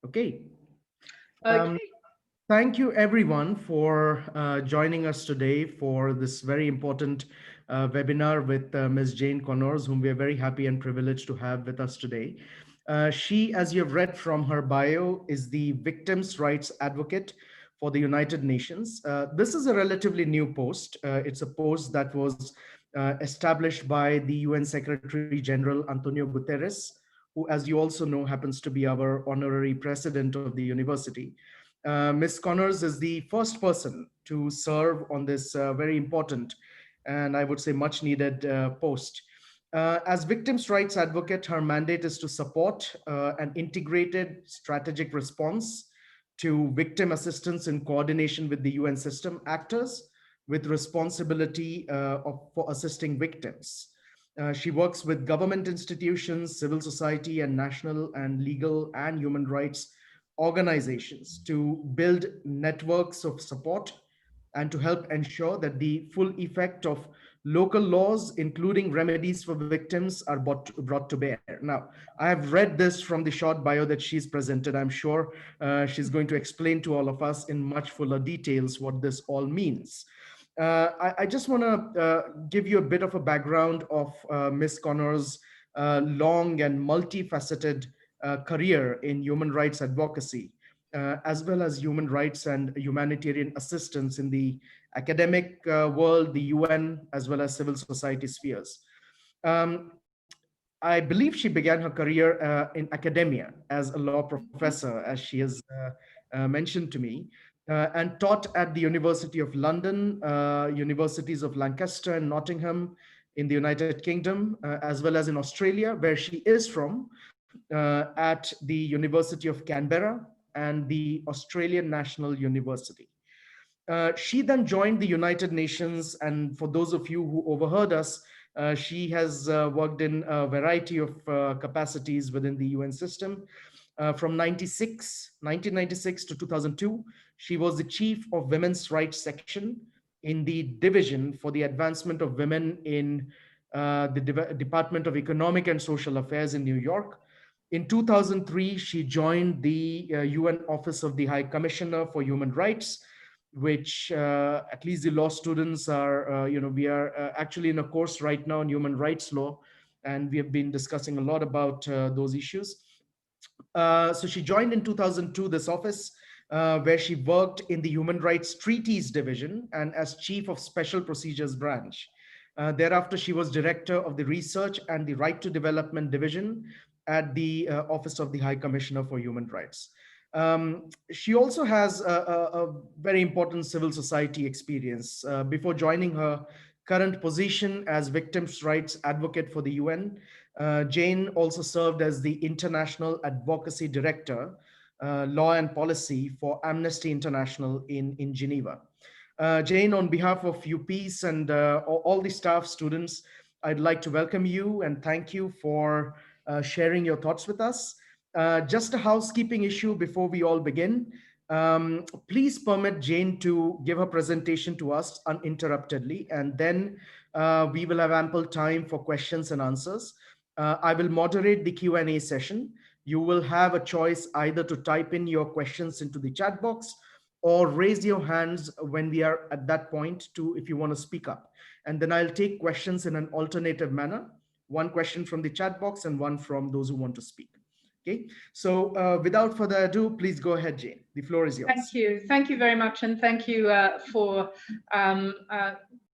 Okay. Um, Okay. Thank you, everyone, for joining us today for this very important webinar with Ms. Jane Connors, whom we are very happy and privileged to have with us today. She, as you have read from her bio, is the Victims' Rights Advocate for the United Nations. This is a relatively new post. It's a post that was established by the UN Secretary General Antonio Guterres, who, as you also know, happens to be our honorary president of the university. Ms. Connors is the first person to serve on this very important and I would say much needed post. As victims' rights advocate, her mandate is to support an integrated strategic response to victim assistance in coordination with the UN system actors with responsibility for assisting victims. She works with government institutions, civil society, and national and legal and human rights organizations to build networks of support and to help ensure that the full effect of local laws, including remedies for victims, are brought to bear. Now, I have read this from the short bio that she's presented. I'm sure she's going to explain to all of us in much fuller details what this all means. I just want to give you a bit of a background of Ms. Connors' long and multifaceted career in human rights advocacy, as well as human rights and humanitarian assistance in the academic world, the UN, as well as civil society spheres. Um, I believe she began her career in academia as a law professor, as she has mentioned to me, and taught at the University of London, universities of Lancaster and Nottingham in the United Kingdom, as well as in Australia, where she is from, at the University of Canberra and the Australian National University. She then joined the United Nations, and for those of you who overheard us, she has worked in a variety of capacities within the UN system. From 1996 to 2002, she was the chief of Women's Rights Section in the Division for the Advancement of Women in the Department of Economic and Social Affairs in New York. In 2003, she joined the UN Office of the High Commissioner for Human Rights, which at least the law students are, we are actually in a course right now on human rights law, and we have been discussing a lot about those issues. So she joined in 2002 this office, where she worked in the Human Rights Treaties Division and as Chief of Special Procedures Branch. Thereafter, she was Director of the Research and the Right to Development Division at the Office of the High Commissioner for Human Rights. She also has a very important civil society experience. Before joining her current position as victims' rights advocate for the UN, Jane also served as the International Advocacy Director, Law and Policy for Amnesty International in Geneva. Jane, on behalf of UPEACE and all the staff, students, I'd like to welcome you and thank you for sharing your thoughts with us. Just a housekeeping issue before we all begin. Please permit Jane to give her presentation to us uninterruptedly, and then we will have ample time for questions and answers. I will moderate the Q&A session. You will have a choice either to type in your questions into the chat box or raise your hands when we are at that point to if you want to speak up. And then I'll take questions in an alternative manner, one question from the chat box and one from those who want to speak. Okay, so without further ado, please go ahead, Jane. The floor is yours. Thank you. Thank you very much. And thank you for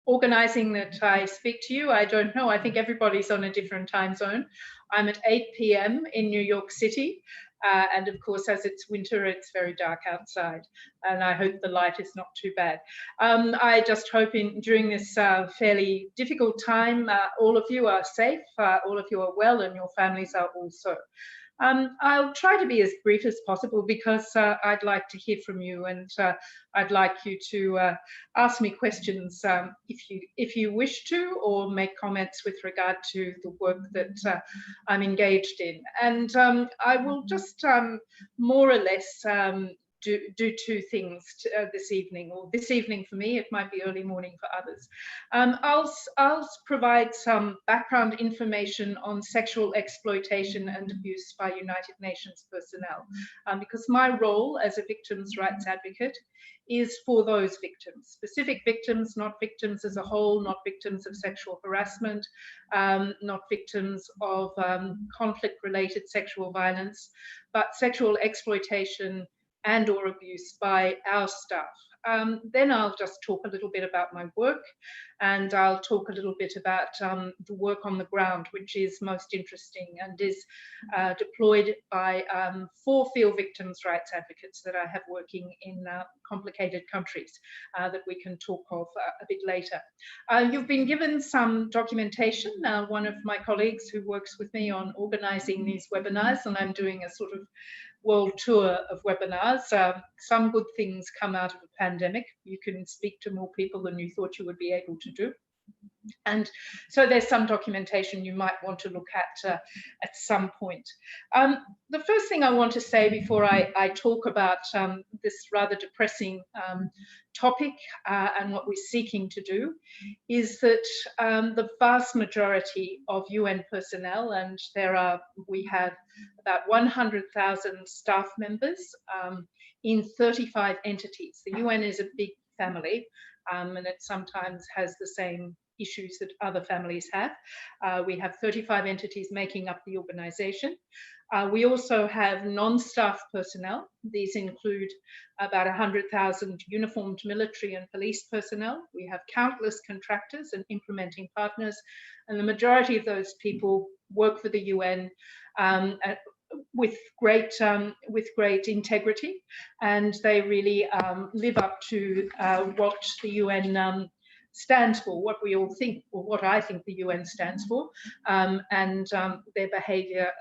organizing that I speak to you. I don't know. I think everybody's on a different time zone. I'm at 8 p.m. in New York City. And of course, as it's winter, it's very dark outside. And I hope the light is not too bad. I just hope during this fairly difficult time, all of you are safe, all of you are well, and your families are also. I'll try to be as brief as possible because I'd like to hear from you, and I'd like you to ask me questions if you wish to, or make comments with regard to the work that I'm engaged in. And I will just more or less do two things this evening, or this evening for me, it might be early morning for others. I'll provide some background information on sexual exploitation and abuse by United Nations personnel, because my role as a victims' rights advocate is for those victims, specific victims, not victims as a whole, not victims of sexual harassment, not victims of conflict-related sexual violence, but sexual exploitation and or abuse by our staff. Then I'll just talk a little bit about my work, and I'll talk a little bit about the work on the ground, which is most interesting and is deployed by 4 field victims' rights advocates that I have working in complicated countries that we can talk of a bit later. You've been given some documentation. One of my colleagues who works with me on organizing these webinars, and I'm doing a sort of world tour of webinars. Some good things come out of a pandemic. You can speak to more people than you thought you would be able to do. And so there's some documentation you might want to look at some point. The first thing I want to say before I talk about this rather depressing topic and what we're seeking to do is that the vast majority of UN personnel, and we have about 100,000 staff members in 35 entities. The UN is a big family, and it sometimes has the same issues that other families have. We have 35 entities making up the organization. We also have non-staff personnel. These include about 100,000 uniformed military and police personnel. We have countless contractors and implementing partners, and the majority of those people work for the UN with great integrity, and they really live up to what the UN stands for, what we all think, or what I think the UN stands for, and their behaviour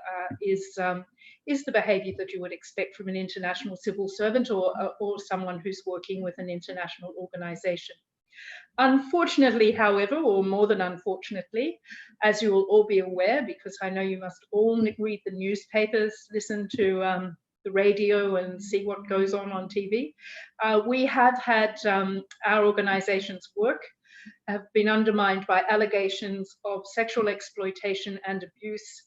is the behaviour that you would expect from an international civil servant or someone who's working with an international organisation. Unfortunately, however, or more than unfortunately, as you will all be aware, because I know you must all read the newspapers, listen to the radio and see what goes on TV, we have had our organisation's work have been undermined by allegations of sexual exploitation and abuse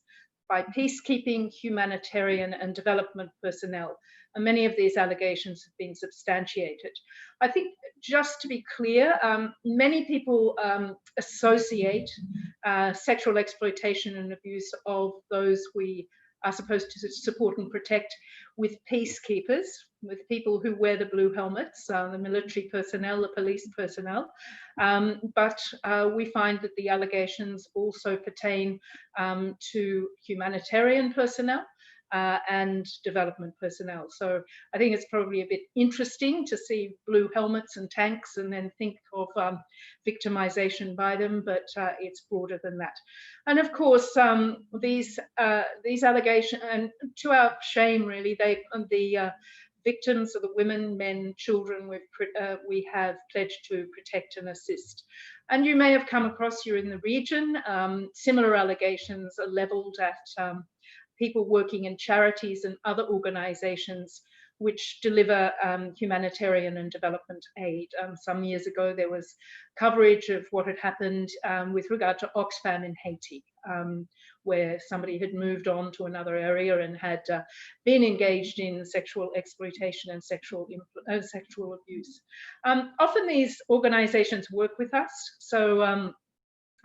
by peacekeeping, humanitarian and development personnel. And many of these allegations have been substantiated. I think, just to be clear, many people associate sexual exploitation and abuse of those we are supposed to support and protect with peacekeepers, with people who wear the blue helmets, the military personnel, the police personnel. But we find that the allegations also pertain to humanitarian personnel and development personnel. So I think it's probably a bit interesting to see blue helmets and tanks and then think of victimization by them, but it's broader than that. And of course, these allegations, and to our shame really, the victims are the women, men, children we have pledged to protect and assist. And you may have come across, you're in the region, similar allegations are levelled at people working in charities and other organisations which deliver humanitarian and development aid. Some years ago, there was coverage of what had happened with regard to Oxfam in Haiti, where somebody had moved on to another area and had been engaged in sexual exploitation and sexual abuse. Often these organisations work with us,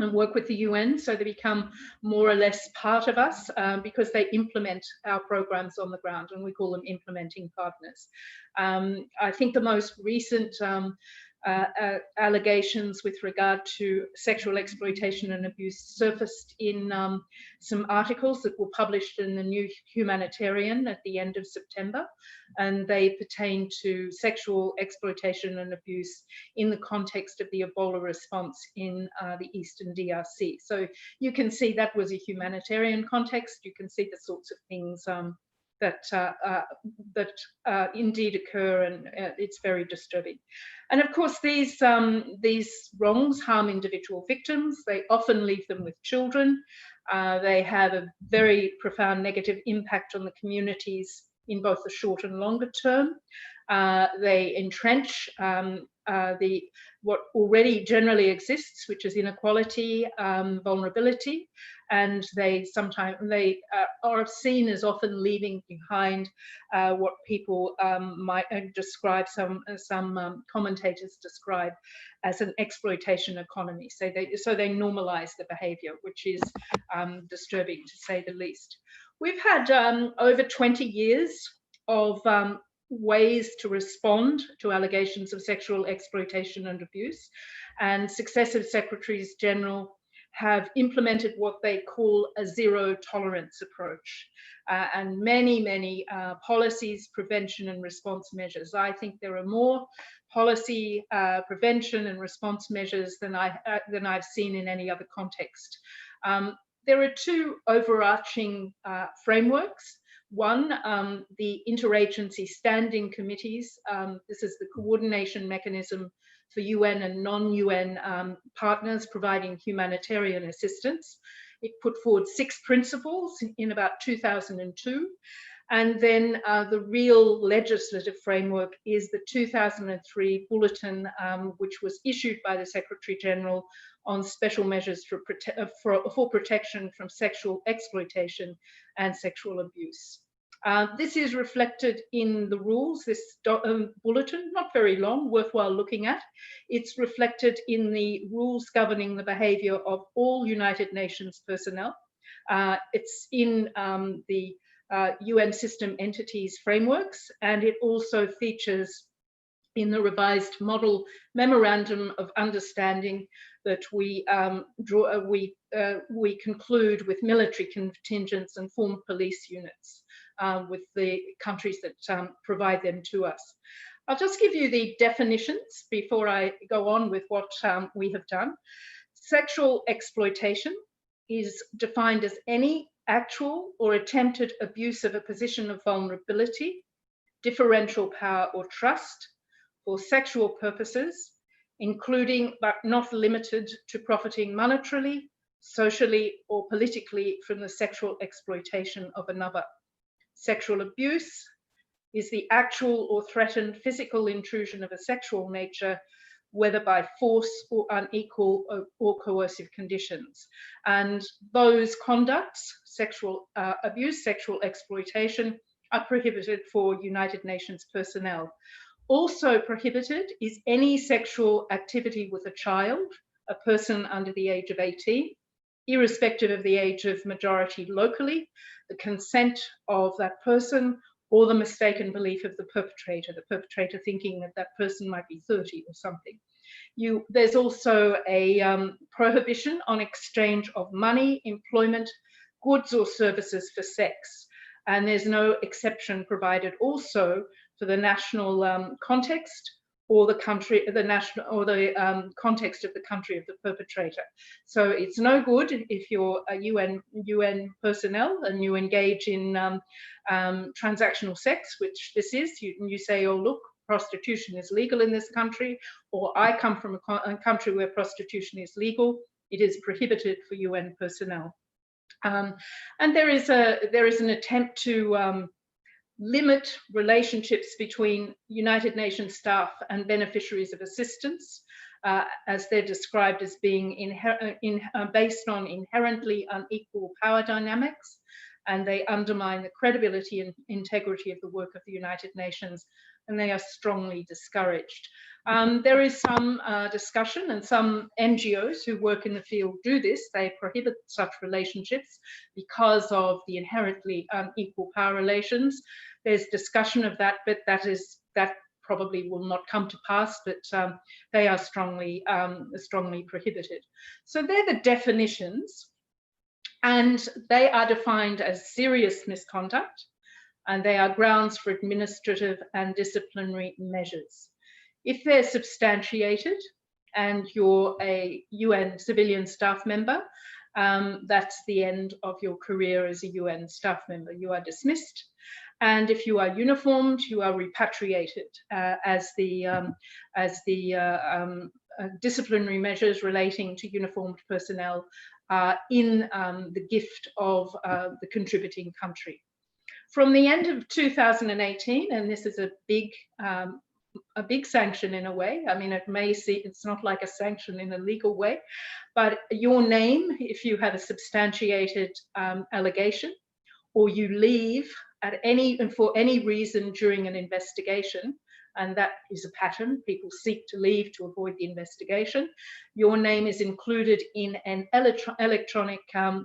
and work with the UN, so they become more or less part of us because they implement our programs on the ground, and we call them implementing partners. I think the most recent allegations with regard to sexual exploitation and abuse surfaced in some articles that were published in the New Humanitarian at the end of September, and they pertain to sexual exploitation and abuse in the context of the Ebola response in the Eastern DRC. So you can see that was a humanitarian context. You can see the sorts of things that indeed occur, and it's very disturbing. And of course, these wrongs harm individual victims. They often leave them with children. They have a very profound negative impact on the communities in both the short and longer term. They entrench what already generally exists, which is inequality, vulnerability, and they sometimes are seen as often leaving behind what people might describe, some commentators describe as an exploitation economy. So they normalize the behavior, which is disturbing to say the least. We've had over 20 years of ways to respond to allegations of sexual exploitation and abuse, and successive secretaries general have implemented what they call a zero tolerance approach, and many policies, prevention and response measures. I think there are more policy prevention and response measures than I've seen in any other context. There are two overarching frameworks. One, the interagency standing committees. This is the coordination mechanism for UN and non-UN partners providing humanitarian assistance. It put forward 6 principles in about 2002. And then the real legislative framework is the 2003 bulletin, which was issued by the Secretary General on special measures for protection from sexual exploitation and sexual abuse. This is reflected in the rules, this bulletin, not very long, worthwhile looking at. It's reflected in the rules governing the behaviour of all United Nations personnel. It's in the UN system entities frameworks, and it also features in the revised model memorandum of understanding that we conclude with military contingents and formed police units with the countries that provide them to us. I'll just give you the definitions before I go on with what we have done. Sexual exploitation is defined as any actual or attempted abuse of a position of vulnerability, differential power or trust for sexual purposes, including but not limited to profiting monetarily, socially or politically from the sexual exploitation of another. Sexual abuse is the actual or threatened physical intrusion of a sexual nature, whether by force or unequal or coercive conditions. And those conducts, sexual abuse, sexual exploitation, are prohibited for United Nations personnel. Also prohibited is any sexual activity with a child, a person under the age of 18, irrespective of the age of majority locally, the consent of that person, or the mistaken belief of the perpetrator thinking that that person might be 30 or something. There's also a prohibition on exchange of money, employment, goods or services for sex. And there's no exception provided also for the national context or the country, context of the country of the perpetrator. So it's no good if you're a UN personnel and you engage in transactional sex, which this is. You say, oh look, prostitution is legal in this country, or I come from a country where prostitution is legal. It is prohibited for UN personnel. And there is an attempt to limit relationships between United Nations staff and beneficiaries of assistance, as they're described as being based on inherently unequal power dynamics, and they undermine the credibility and integrity of the work of the United Nations, and they are strongly discouraged. There is some discussion, and some NGOs who work in the field do this. They prohibit such relationships because of the inherently unequal power relations. There's discussion of that, but that probably will not come to pass, but they are strongly prohibited. So they're the definitions, and they are defined as serious misconduct, and they are grounds for administrative and disciplinary measures. If they're substantiated and you're a UN civilian staff member, that's the end of your career as a UN staff member. You are dismissed. And if you are uniformed, you are repatriated as the disciplinary measures relating to uniformed personnel in the gift of the contributing country. From the end of 2018, and this is a big sanction in a way. I mean, it may see it's not like a sanction in a legal way, but your name, if you have a substantiated allegation, or you leave at for any reason during an investigation, and that is a pattern, people seek to leave to avoid the investigation, your name is included in an electronic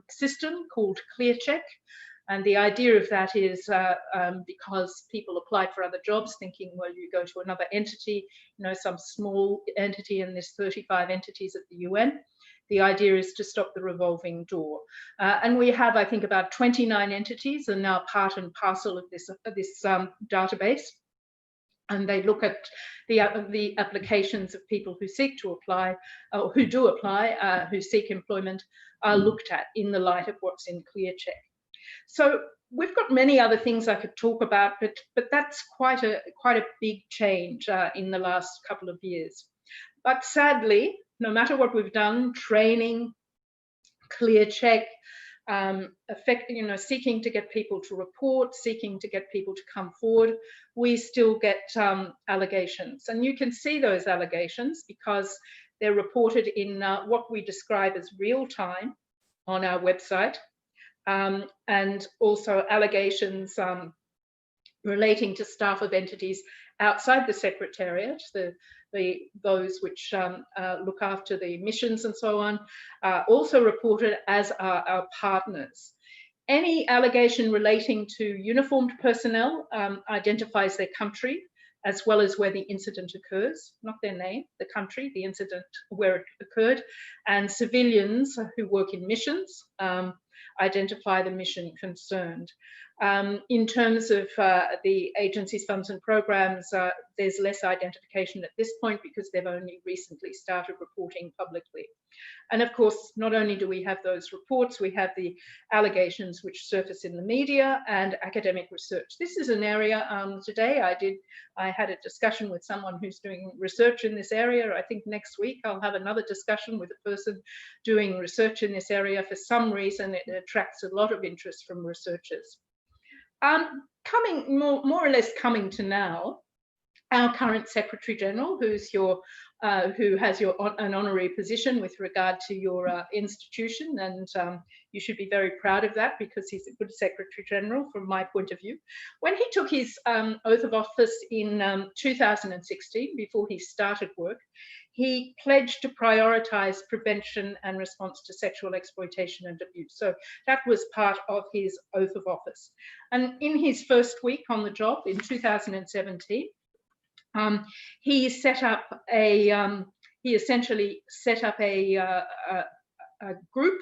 system called ClearCheck. And the idea of that is because people apply for other jobs thinking, well, you go to another entity, some small entity, and there's 35 entities at the UN. The idea is to stop the revolving door. And we have, I think, about 29 entities are now part and parcel of this database. And they look at the applications of people who seek to apply, or who do apply, who seek employment, are looked at in the light of what's in ClearCheck. So we've got many other things I could talk about, but that's quite a big change in the last couple of years. But sadly, no matter what we've done, training, ClearCheck, seeking to get people to report, seeking to get people to come forward, we still get allegations. And you can see those allegations because they're reported in what we describe as real time on our website. And also allegations relating to staff of entities outside the Secretariat, those which look after the missions and so on, also reported, as are our partners. Any allegation relating to uniformed personnel identifies their country, as well as where the incident occurs, not their name, the country, the incident where it occurred, and civilians who work in missions identify the mission concerned. In terms of the agency's funds and programs, there's less identification at this point because they've only recently started reporting publicly. And of course, not only do we have those reports, we have the allegations which surface in the media and academic research. This is an area today I had a discussion with someone who's doing research in this area. I think next week I'll have another discussion with a person doing research in this area. For some reason, it attracts a lot of interest from researchers. Coming more or less coming to now, our current Secretary General, who has an honorary position with regard to your institution, and you should be very proud of that because he's a good Secretary General from my point of view. When he took his oath of office in 2016, before he started work, he pledged to prioritise prevention and response to sexual exploitation and abuse. So that was part of his oath of office. And in his first week on the job in 2017, he essentially set up a group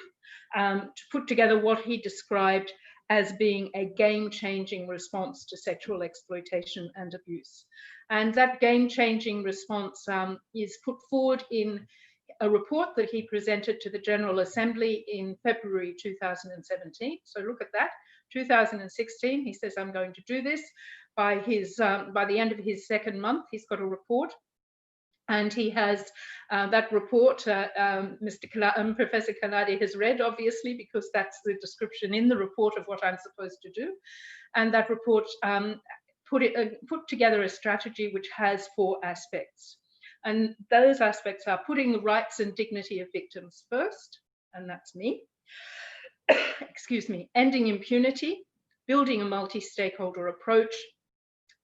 to put together what he described as being a game-changing response to sexual exploitation and abuse. And that game-changing response is put forward in a report that he presented to the General Assembly in February 2017. So look at that, 2016, he says, I'm going to do this. By the end of his second month, he's got a report. And he has that report, Professor Kanade has read, obviously, because that's the description in the report of what I'm supposed to do. And that report put together a strategy which has 4 aspects. And those aspects are putting the rights and dignity of victims first, and that's me. Excuse me. Ending impunity, building a multi-stakeholder approach,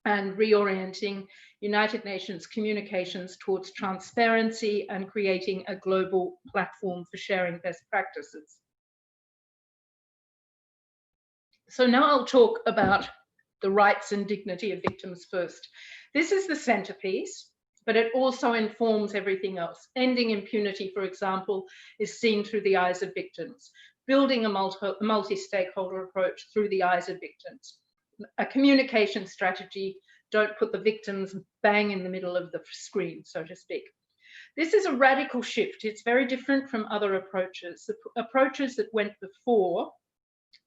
and reorienting United Nations communications towards transparency and creating a global platform for sharing best practices. So now I'll talk about the rights and dignity of victims first. This is the centerpiece, but it also informs everything else. Ending impunity, for example, is seen through the eyes of victims. Building a multi-stakeholder approach through the eyes of victims. A communication strategy, don't put the victims bang in the middle of the screen, so to speak. This is a radical shift. It's very different from other approaches. The approaches that went before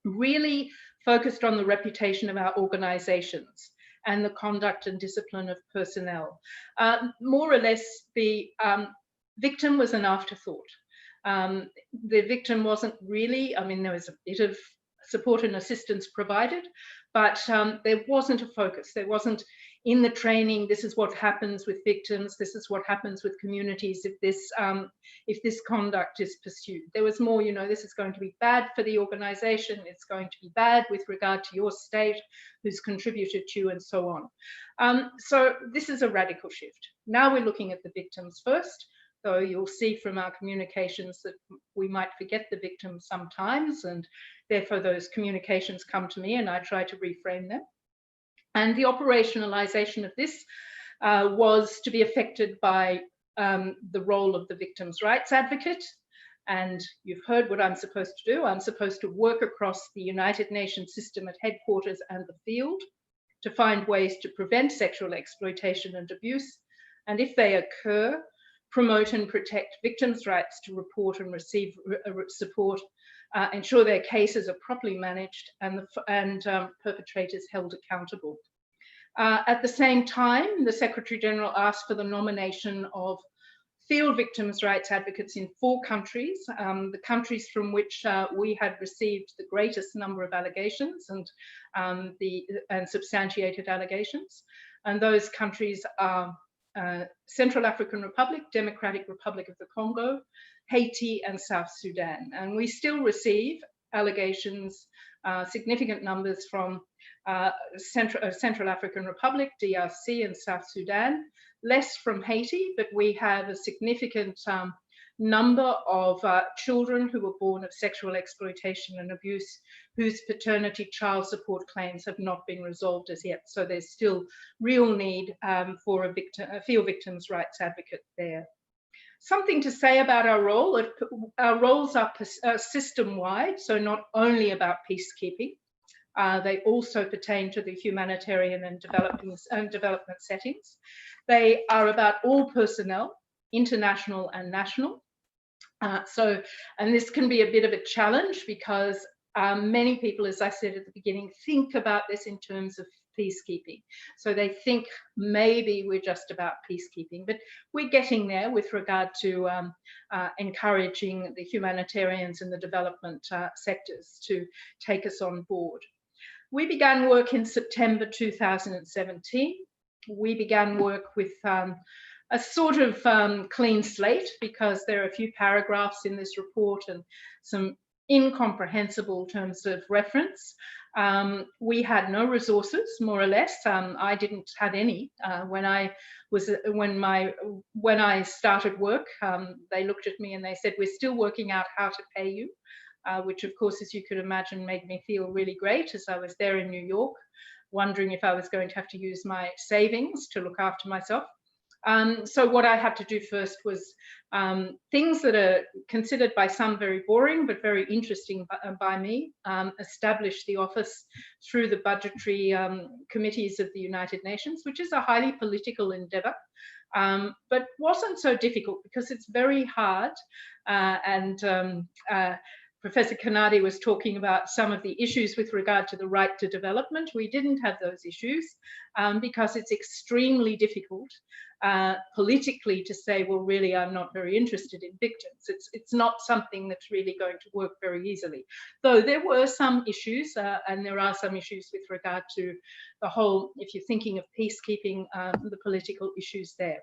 really focused on the reputation of our organizations and the conduct and discipline of personnel. More or less, the victim was an afterthought. The victim wasn't really, I mean, there was a bit of support and assistance provided, but there wasn't a focus. There wasn't in the training, this is what happens with victims, this is what happens with communities if this conduct is pursued. There was more, this is going to be bad for the organization, it's going to be bad with regard to your state, who's contributed to you, and so on. So this is a radical shift. Now we're looking at the victims first, though you'll see from our communications that we might forget the victims sometimes, and therefore those communications come to me and I try to reframe them. And the operationalization of this was to be affected by the role of the victims' rights advocate. And you've heard what I'm supposed to do. I'm supposed to work across the United Nations system at headquarters and the field to find ways to prevent sexual exploitation and abuse, and if they occur, promote and protect victims' rights to report and receive support, ensure their cases are properly managed, and perpetrators held accountable. At the same time, the Secretary-General asked for the nomination of field victims' rights advocates in 4 countries, the countries from which we had received the greatest number of allegations and substantiated allegations. And those countries are Central African Republic, Democratic Republic of the Congo, Haiti, and South Sudan. And we still receive allegations, significant numbers from Central African Republic, DRC, and South Sudan, less from Haiti, but we have a significant number of children who were born of sexual exploitation and abuse whose paternity child support claims have not been resolved as yet. So there's still real need for a field victims' rights advocate there. Something to say about our role. Our roles are system-wide, so not only about peacekeeping. They also pertain to the humanitarian and development settings. They are about all personnel, international and national. And this can be a bit of a challenge because many people, as I said at the beginning, think about this in terms of peacekeeping. So they think maybe we're just about peacekeeping, but we're getting there with regard to encouraging the humanitarians and the development sectors to take us on board. We began work in September 2017. We began work with a sort of clean slate because there are a few paragraphs in this report and some incomprehensible terms of reference. We had no resources, more or less. I didn't have any when I started work. They looked at me and they said, "We're still working out how to pay you," which, of course, as you could imagine, made me feel really great as I was there in New York, wondering if I was going to have to use my savings to look after myself. So what I had to do first was things that are considered by some very boring, but very interesting by me, establish the office through the budgetary committees of the United Nations, which is a highly political endeavor, but wasn't so difficult because it's very hard. Professor Kanade was talking about some of the issues with regard to the right to development. We didn't have those issues because it's extremely difficult politically to say, well, really, I'm not very interested in victims. It's not something that's really going to work very easily. Though there were some issues, and there are some issues with regard to the whole, if you're thinking of peacekeeping, the political issues there.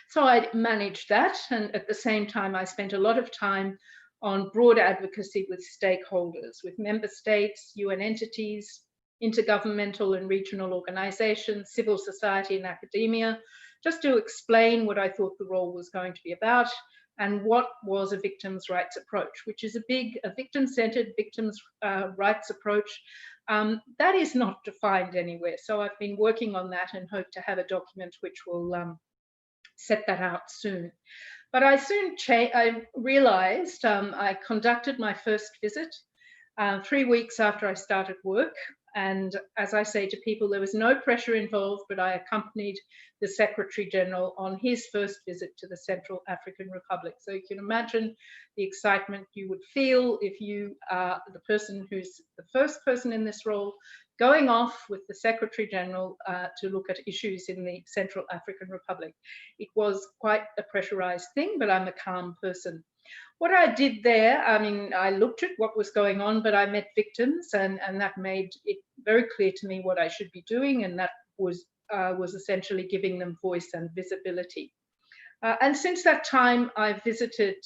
So I managed that, and at the same time, I spent a lot of time on broad advocacy with stakeholders, with member states, UN entities, intergovernmental and regional organizations, civil society and academia, just to explain what I thought the role was going to be about and what was a victims' rights approach, which is a victim-centered victims' rights approach that is not defined anywhere. So I've been working on that and hope to have a document which will set that out soon. But I soon realized, I conducted my first visit 3 weeks after I started work. And as I say to people, there was no pressure involved, but I accompanied the Secretary General on his first visit to the Central African Republic. So you can imagine the excitement you would feel if you are the person who's the first person in this role going off with the Secretary General to look at issues in the Central African Republic. It was quite a pressurized thing, but I'm a calm person. What I did there, I mean, I looked at what was going on, but I met victims, and that made it very clear to me what I should be doing, and that was essentially giving them voice and visibility. And since that time, I've visited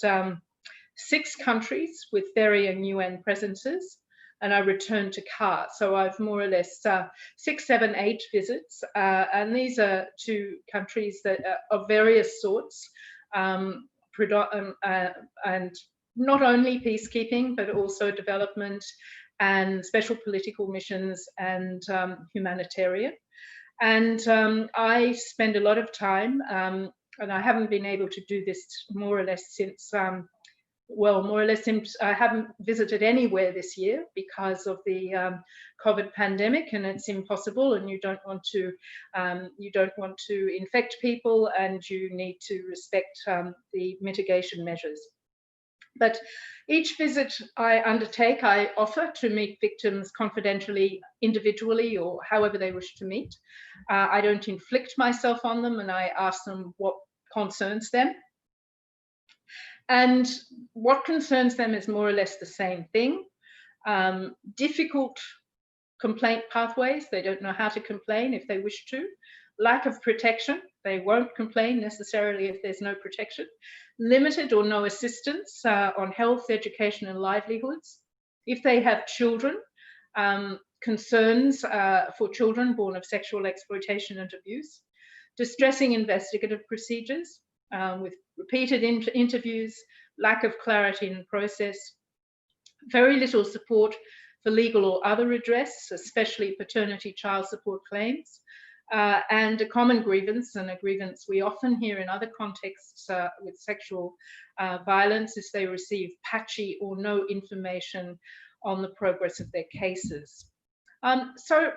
6 countries with varying UN presences, and I returned to CAR. So I've more or less 6, 7, 8 visits, and these are to countries that are of various sorts, and not only peacekeeping, but also development and special political missions and humanitarian. And I spend a lot of time, and I haven't been able to do this more or less since, well, more or less since I haven't visited anywhere this year because of the COVID pandemic, and it's impossible, and you don't want to infect people, and you need to respect the mitigation measures. But each visit I undertake, I offer to meet victims confidentially, individually, or however they wish to meet. I don't inflict myself on them, and I ask them what concerns them. And what concerns them is more or less the same thing. Difficult complaint pathways, they don't know how to complain if they wish to. Lack of protection, they won't complain necessarily if there's no protection. Limited or no assistance on health, education, and livelihoods. If they have children, concerns for children born of sexual exploitation and abuse. Distressing investigative procedures with repeated interviews, lack of clarity in the process, very little support for legal or other redress, especially paternity child support claims, and a common grievance, and a grievance we often hear in other contexts with sexual violence, is they receive patchy or no information on the progress of their cases. So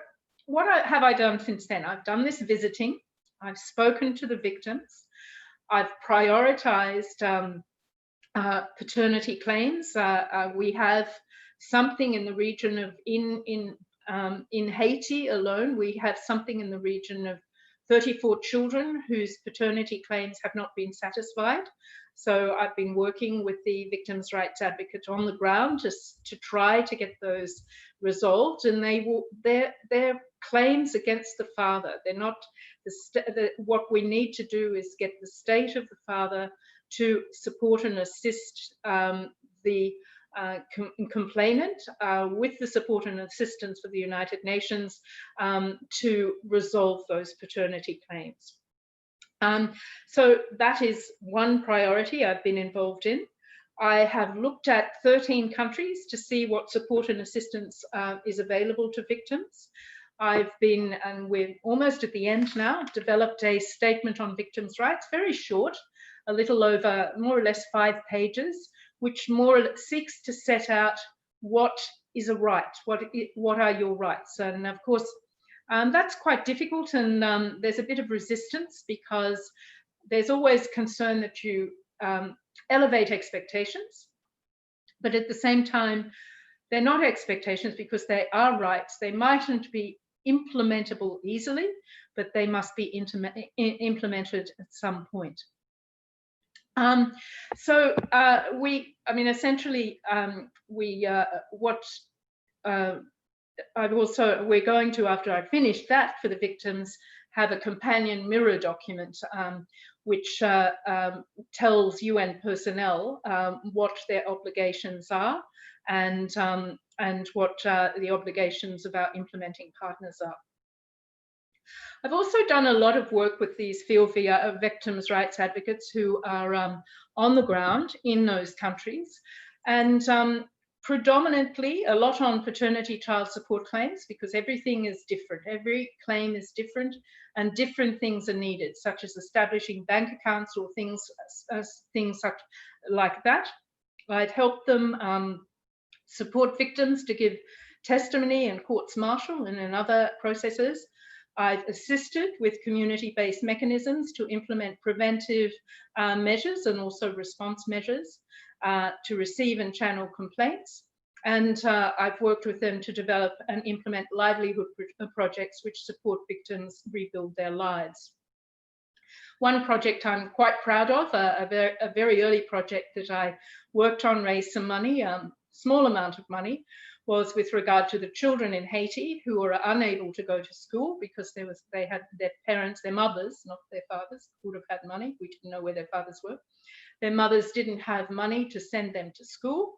what have I done since then? I've done this visiting, I've spoken to the victims, I've prioritized paternity claims. We have something in the region of, in Haiti alone, we have something in the region of 34 children whose paternity claims have not been satisfied. So I've been working with the victims' rights advocate on the ground just to try to get those resolved, and they're claims against the father. They're not what we need to do is get the state of the father to support and assist the complainant with the support and assistance of the United Nations to resolve those paternity claims. So that is one priority I've been involved in. I have looked at 13 countries to see what support and assistance is available to victims. I've been, and we're almost at the end now, developed a statement on victims' rights, very short, a little over more or less 5 pages, which more or less seeks to set out what is a right, what are your rights. And of course, that's quite difficult, and there's a bit of resistance because there's always concern that you elevate expectations, but at the same time, they're not expectations because they are rights. They mightn't be implementable easily, but they must be implemented at some point. Essentially, we're going to, after I finish that for the victims, have a companion mirror document which tells UN personnel what their obligations are and what the obligations of our implementing partners are. I've also done a lot of work with these field victims' rights advocates who are on the ground in those countries, and predominantly a lot on paternity child support claims, because everything is different. Every claim is different, and different things are needed, such as establishing bank accounts or things such like that. I've helped them support victims to give testimony in courts-martial and in other processes. I've assisted with community-based mechanisms to implement preventive measures and also response measures to receive and channel complaints. And I've worked with them to develop and implement livelihood projects which support victims rebuild their lives. One project I'm quite proud of, a very early project that I worked on, raised some money, small amount of money, was with regard to the children in Haiti who were unable to go to school because they had their parents, their mothers, not their fathers, would have had money. We didn't know where their fathers were. Their mothers didn't have money to send them to school.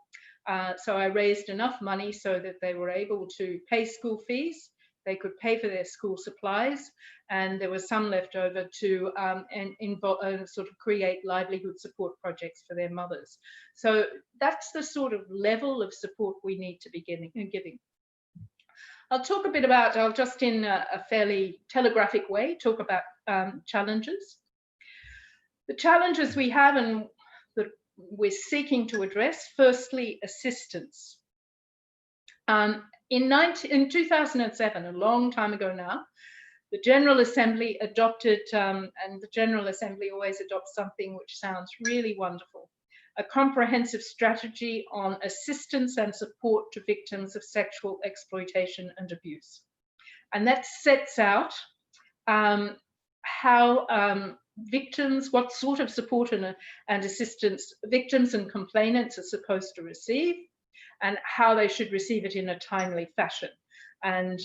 So I raised enough money so that they were able to pay school fees, they could pay for their school supplies, and there was some left over to sort of create livelihood support projects for their mothers. So that's the sort of level of support we need to be giving. I'll talk a bit about, I'll just in a fairly telegraphic way, talk about challenges. The challenges we have and that we're seeking to address, firstly, assistance. In 2007, a long time ago now, the General Assembly adopted, and the General Assembly always adopts something which sounds really wonderful, a comprehensive strategy on assistance and support to victims of sexual exploitation and abuse. And that sets out how victims, what sort of support and assistance victims and complainants are supposed to receive, and how they should receive it in a timely fashion. And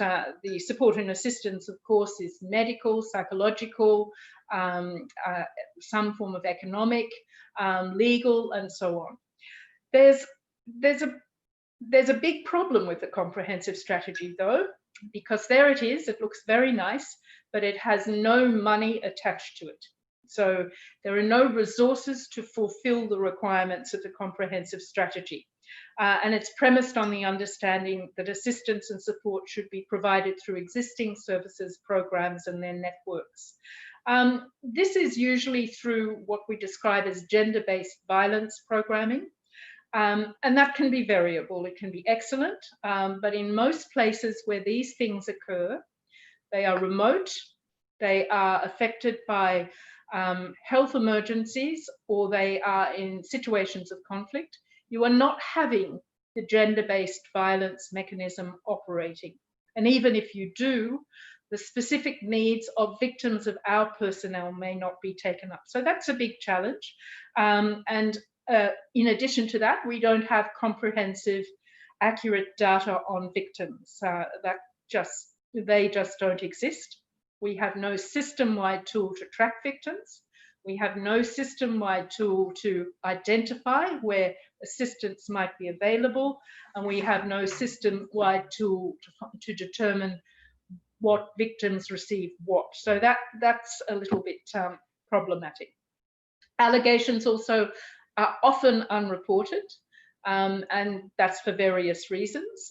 the support and assistance, of course, is medical, psychological, some form of economic, legal, and so on. There's a big problem with the comprehensive strategy, though, because there it is, it looks very nice, but it has no money attached to it. So there are no resources to fulfill the requirements of the comprehensive strategy. And it's premised on the understanding that assistance and support should be provided through existing services, programs, and their networks. This is usually through what we describe as gender-based violence programming. And that can be variable. It can be excellent, but in most places where these things occur, they are remote, they are affected by health emergencies, or they are in situations of conflict. You are not having the gender-based violence mechanism operating. And even if you do, the specific needs of victims of our personnel may not be taken up. So that's a big challenge. In addition to that, we don't have comprehensive, accurate data on victims. They just don't exist. We have no system-wide tool to track victims. We have no system-wide tool to identify where assistance might be available, and we have no system-wide tool to determine what victims receive what. So that's a little bit problematic. Allegations also are often unreported, and that's for various reasons.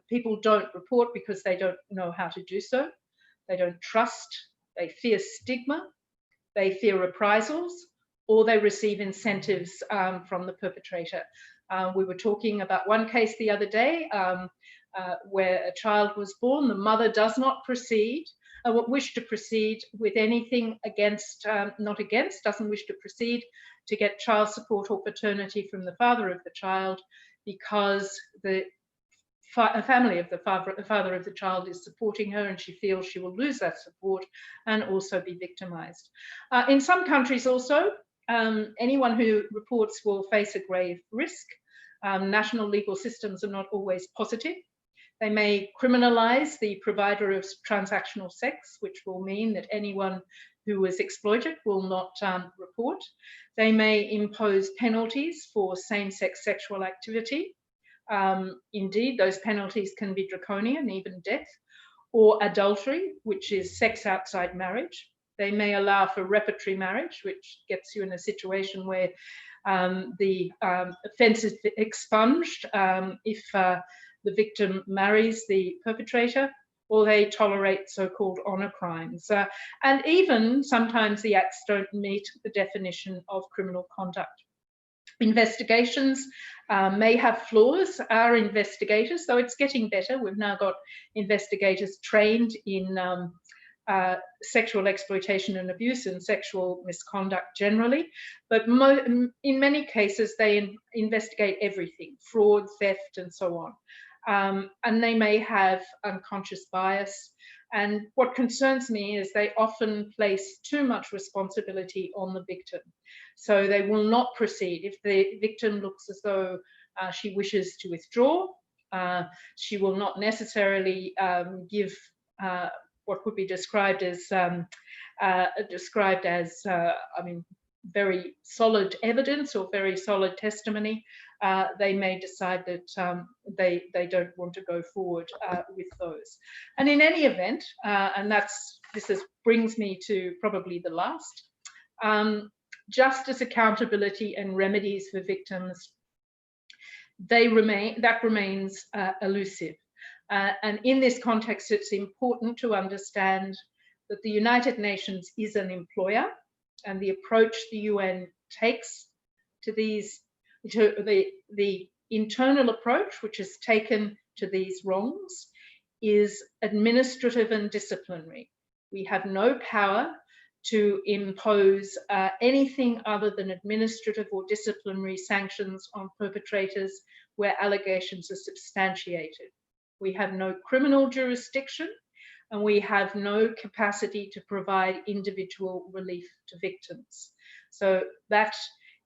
People don't report because they don't know how to do so. They don't trust, they fear stigma, they fear reprisals, or they receive incentives from the perpetrator. We were talking about one case the other day where a child was born. The mother does not wish to proceed with anything against, doesn't wish to proceed to get child support or paternity from the father of the child because the family of the father of the child is supporting her, and she feels she will lose that support and also be victimized. In some countries also, anyone who reports will face a grave risk. National legal systems are not always positive. They may criminalize the provider of transactional sex, which will mean that anyone who is exploited will not report. They may impose penalties for same-sex sexual activity. Indeed, those penalties can be draconian, even death, or adultery, which is sex outside marriage. They may allow for repertory marriage, which gets you in a situation where the offence is expunged if the victim marries the perpetrator, or they tolerate so-called honour crimes. And even sometimes the acts don't meet the definition of criminal conduct. Investigations may have flaws. Our investigators, though it's getting better, we've now got investigators trained in sexual exploitation and abuse and sexual misconduct generally, but in many cases they investigate everything, fraud, theft, and so on. And they may have unconscious bias, And what concerns me is they often place too much responsibility on the victim. So they will not proceed. If the victim looks as though she wishes to withdraw, she will not necessarily give what would be described as I mean, very solid evidence or very solid testimony. They may decide that they don't want to go forward with those. And in any event, and brings me to probably the last, justice, accountability, and remedies for victims, that remains elusive. And in this context, it's important to understand that the United Nations is an employer, and the approach the UN takes to the internal approach which is taken to these wrongs is administrative and disciplinary. We have no power to impose anything other than administrative or disciplinary sanctions on perpetrators where allegations are substantiated. We have no criminal jurisdiction, and we have no capacity to provide individual relief to victims. So that,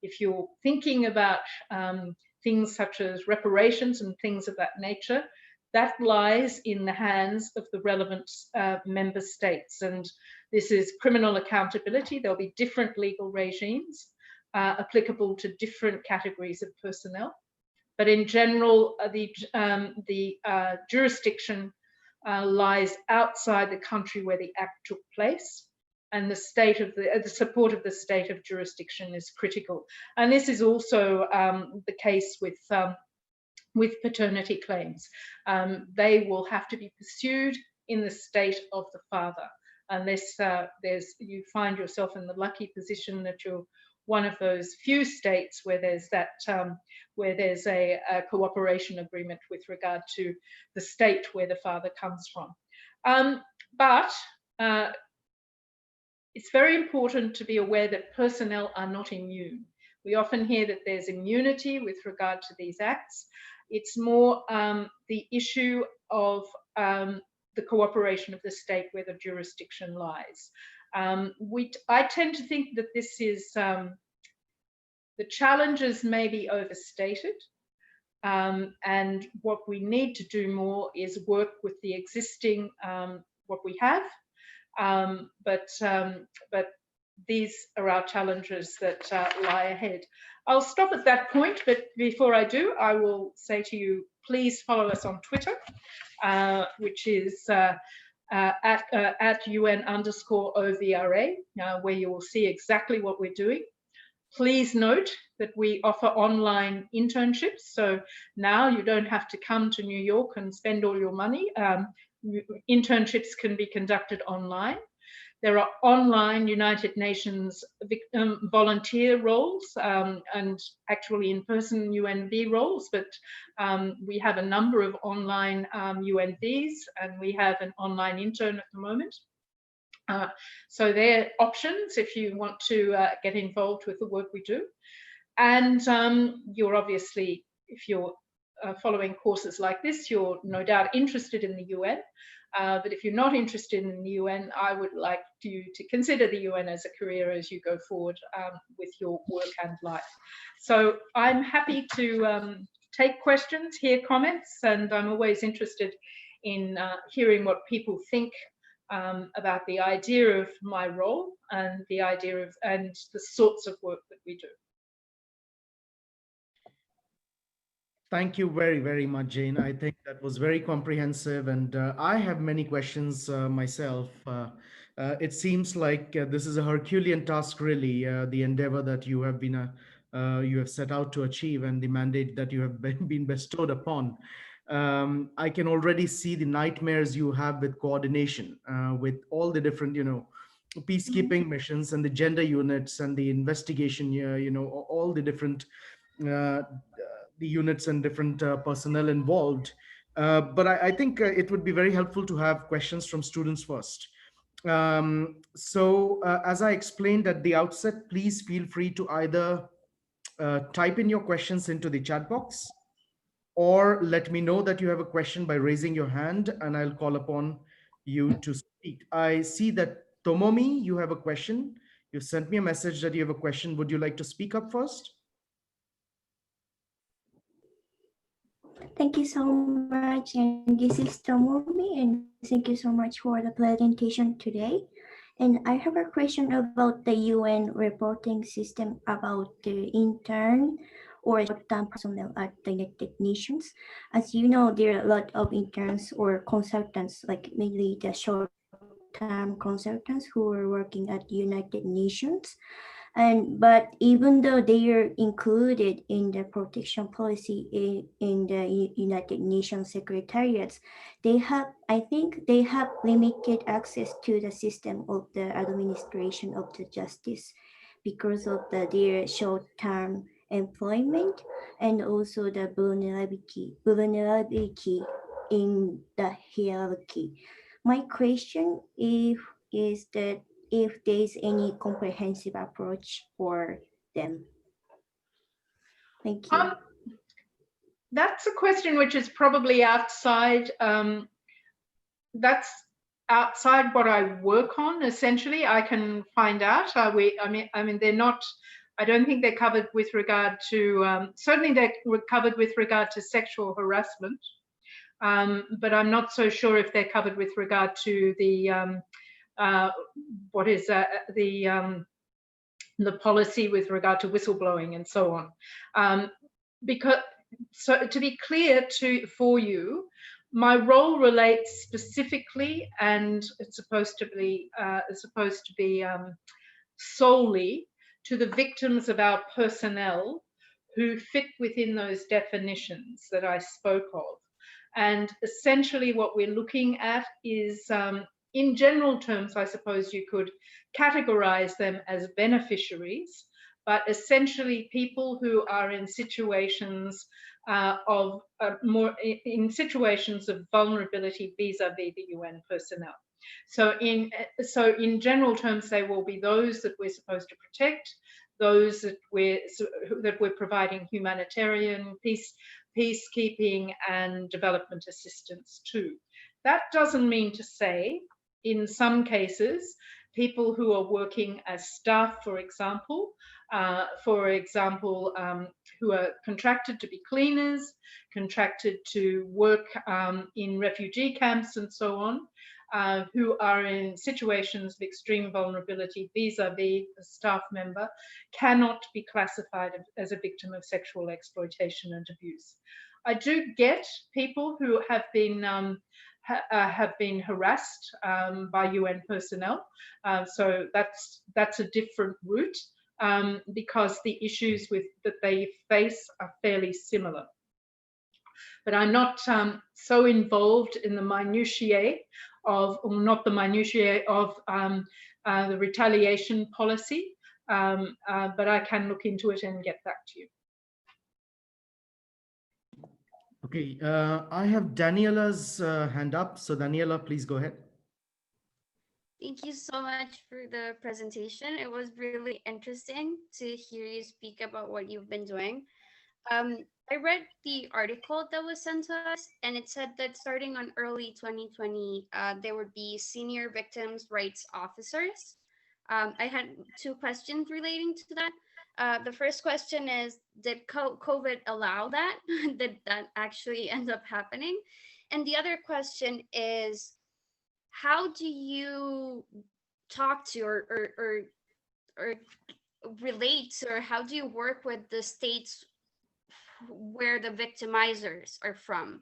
if you're thinking about things such as reparations and things of that nature, that lies in the hands of the relevant member states. And this is criminal accountability. There'll be different legal regimes applicable to different categories of personnel. But in general, the jurisdiction lies outside the country where the act took place, and the support of the state of jurisdiction is critical. And this is also the case with paternity claims. They will have to be pursued in the state of the father, unless you find yourself in the lucky position that you're one of those few states where there's a cooperation agreement with regard to the state where the father comes from. But it's very important to be aware that personnel are not immune. We often hear that there's immunity with regard to these acts. It's more the issue of the cooperation of the state where the jurisdiction lies. I tend to think that this is, the challenges may be overstated, and what we need to do more is work with the existing, what we have, but these are our challenges that lie ahead. I'll stop at that point, but before I do, I will say to you, please follow us on Twitter, which is at UN_OVRA, where you will see exactly what we're doing. Please note that we offer online internships. So now you don't have to come to New York and spend all your money. Internships can be conducted online. There are online United Nations volunteer roles and actually in-person UNV roles, but we have a number of online UNVs, and we have an online intern at the moment. So they're options if you want to get involved with the work we do. And you're obviously, if you're following courses like this, you're no doubt interested in the UN. But if you're not interested in the UN, I would like you to consider the UN as a career as you go forward with your work and life. So I'm happy to take questions, hear comments, and I'm always interested in hearing what people think about the idea of my role and the idea of and the sorts of work that we do. Thank you very, very much, Jane. I think that was very comprehensive, and I have many questions myself. It seems like this is a Herculean task, really, the endeavor that you have set out to achieve, and the mandate that you have been bestowed upon. I can already see the nightmares you have with coordination, with all the different, peacekeeping missions and the gender units and the investigation, all the different uh, the units and different personnel involved. But I think it would be very helpful to have questions from students first. As I explained at the outset, please feel free to either type in your questions into the chat box, or let me know that you have a question by raising your hand, and I'll call upon you to speak. I see that Tomomi, you have a question. You sent me a message that you have a question. Would you like to speak up first? Thank you so much. And this is Tomomi, and thank you so much for the presentation today. And I have a question about the UN reporting system about the intern or short-term personnel at the United Nations. As you know, there are a lot of interns or consultants, like mainly the short-term consultants who are working at United Nations. But even though they are included in the protection policy in the United Nations secretariats, I think they have limited access to the system of the administration of the justice because of their short-term employment and also the vulnerability in the hierarchy. My question is that if there is any comprehensive approach for them. Thank you. That's a question which is probably outside. That's outside what I work on. Essentially, I can find out. I mean, they're not. I don't think they're covered with regard to. Certainly, they're covered with regard to sexual harassment, but I'm not so sure if they're covered with regard to the what is the policy with regard to whistleblowing and so on. Because so to be clear for you, my role relates specifically, and it's supposed to be solely to the victims of our personnel who fit within those definitions that I spoke of. And essentially what we're looking at is, in general terms, I suppose you could categorize them as beneficiaries, but essentially people who are in situations in situations of vulnerability vis-a-vis the UN personnel. So in general terms, they will be those that we're supposed to protect, those that we're providing humanitarian, peacekeeping and development assistance to. That doesn't mean to say, in some cases, people who are working as staff, for example, who are contracted to be cleaners, contracted to work in refugee camps and so on, who are in situations of extreme vulnerability vis-a-vis a staff member, cannot be classified as a victim of sexual exploitation and abuse. I do get people who have been harassed by UN personnel, so that's a different route, because the issues that they face are fairly similar. But I'm not so involved in the minutiae of, or not the minutiae of the retaliation policy, but I can look into it and get back to you. Okay, I have Daniela's hand up. So Daniela, please go ahead. Thank you so much for the presentation. It was really interesting to hear you speak about what you've been doing. I read the article that was sent to us, and it said that starting on early 2020, there would be senior victims' rights officers. I had two questions relating to that. The first question is, did COVID allow that? Did that actually end up happening? And the other question is, how do you talk to or relate, or how do you work with the states where the victimizers are from?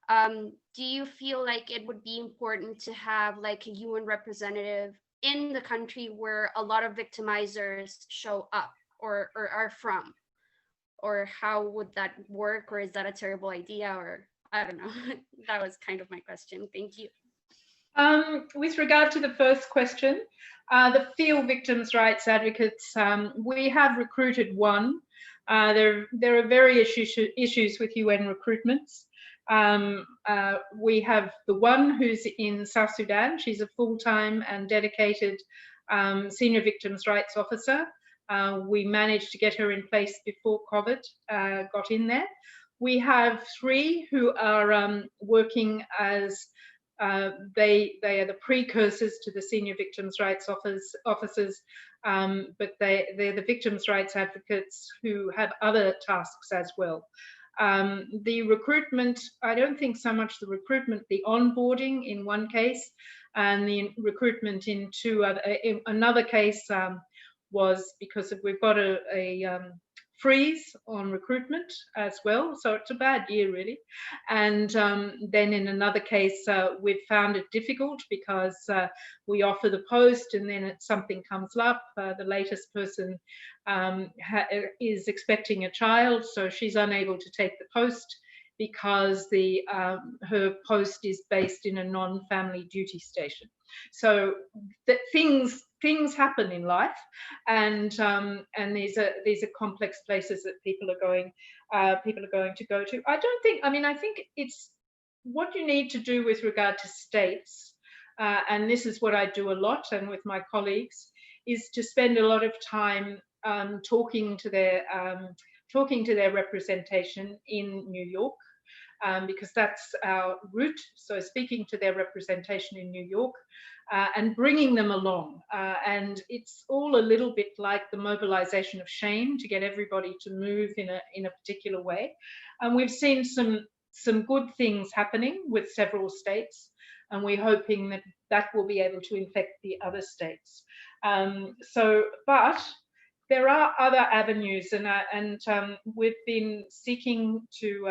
Do you feel like it would be important to have like a UN representative in the country where a lot of victimizers show up or are from? Or how would that work? Or is that a terrible idea? Or I don't know. That was kind of my question. Thank you. With regard to the first question, the field victims' rights advocates, we have recruited one. There are various issues with UN recruitments. We have the one who's in South Sudan. She's a full-time and dedicated senior victims' rights officer. We managed to get her in place before COVID got in there. We have three who are working as They are the precursors to the senior victims' rights officers, but they're the victims' rights advocates who have other tasks as well. The recruitment, I don't think so much the recruitment, the onboarding in one case, and the recruitment in another case was because we've got a freeze on recruitment as well, so it's a bad year really. And then in another case we've found it difficult because we offer the post and then something comes up. The latest person is expecting a child, so she's unable to take the post because her post is based in a non-family duty station. So that things happen in life, and these are complex places that people are going to go to. I think it's what you need to do with regard to states, and this is what I do a lot, and with my colleagues, is to spend a lot of time talking to their representation in New York. Because that's our route. So speaking to their representation in New York and bringing them along. And it's all a little bit like the mobilization of shame to get everybody to move in a particular way. And we've seen some good things happening with several states, and we're hoping that will be able to infect the other states. But there are other avenues, and we've been seeking to,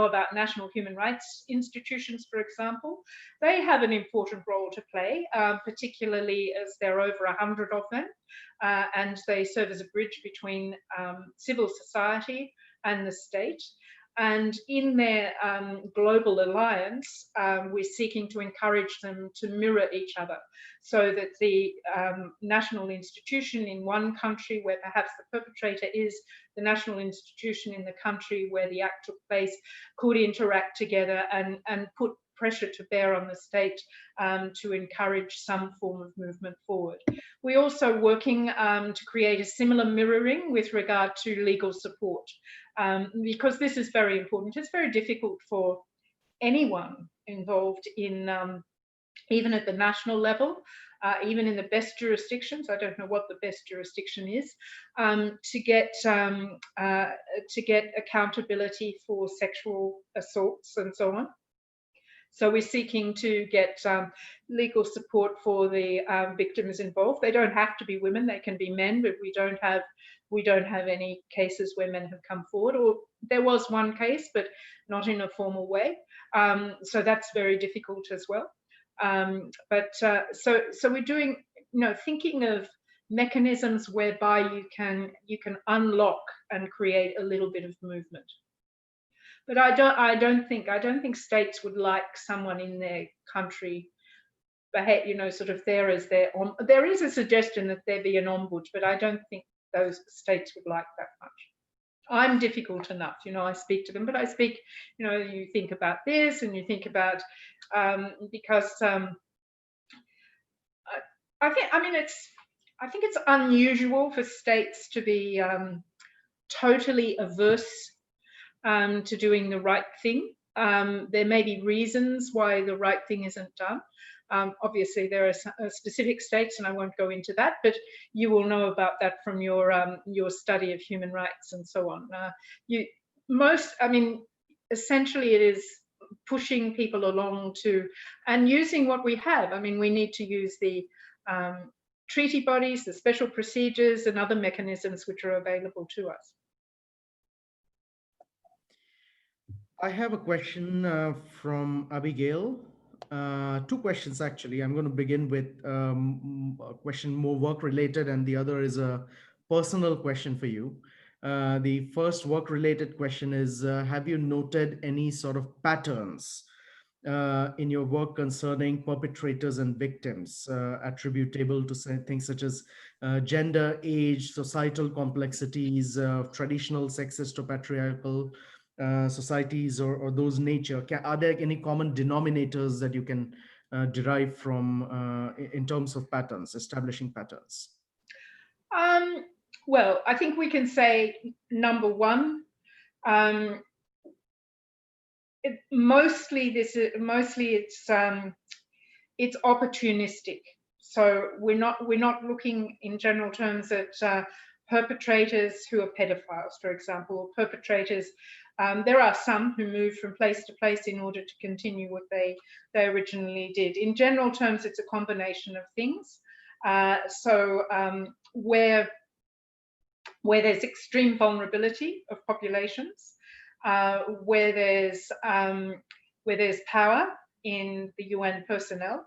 about national human rights institutions, for example. They have an important role to play, particularly as there are over 100 of them, and they serve as a bridge between civil society and the state. And in their global alliance, we're seeking to encourage them to mirror each other, so that the national institution in one country where perhaps the perpetrator is the national institution in the country where the act took place could interact together and put pressure to bear on the state to encourage some form of movement forward. We're also working to create a similar mirroring with regard to legal support, because this is very important. It's very difficult for anyone involved in, even at the national level, even in the best jurisdictions, I don't know what the best jurisdiction is, to get accountability for sexual assaults and so on. So we're seeking to get legal support for the victims involved. They don't have to be women; they can be men. But we don't have any cases where men have come forward. Or there was one case, but not in a formal way. So that's very difficult as well. So we're doing, thinking of mechanisms whereby you can unlock and create a little bit of movement. But I don't think states would like someone in their country, sort of there as their there is a suggestion that there be an ombudsman, but I don't think those states would like that much. I'm difficult enough, I speak to them, but I speak, you think about this and you think about, because I think it's unusual for states to be totally averse to doing the right thing. There may be reasons why the right thing isn't done. Obviously, there are specific states, and I won't go into that, but you will know about that from your study of human rights and so on. Essentially, it is pushing people along to and using what we have. We need to use the treaty bodies, the special procedures, and other mechanisms which are available to us. I have a question from Abigail. Two questions, actually. I'm going to begin with a question more work-related, and the other is a personal question for you. The first work-related question is, have you noted any sort of patterns in your work concerning perpetrators and victims attributable to things such as gender, age, societal complexities, traditional sexist or patriarchal societies or those nature? Are there any common denominators that you can derive from in terms of patterns, establishing patterns? Well, I think we can say, number one, mostly it's it's opportunistic. So we're not looking in general terms at perpetrators who are pedophiles, for example, or perpetrators. There are some who move from place to place in order to continue what they originally did. In general terms, it's a combination of things. Where there's extreme vulnerability of populations, where there's power in the UN personnel,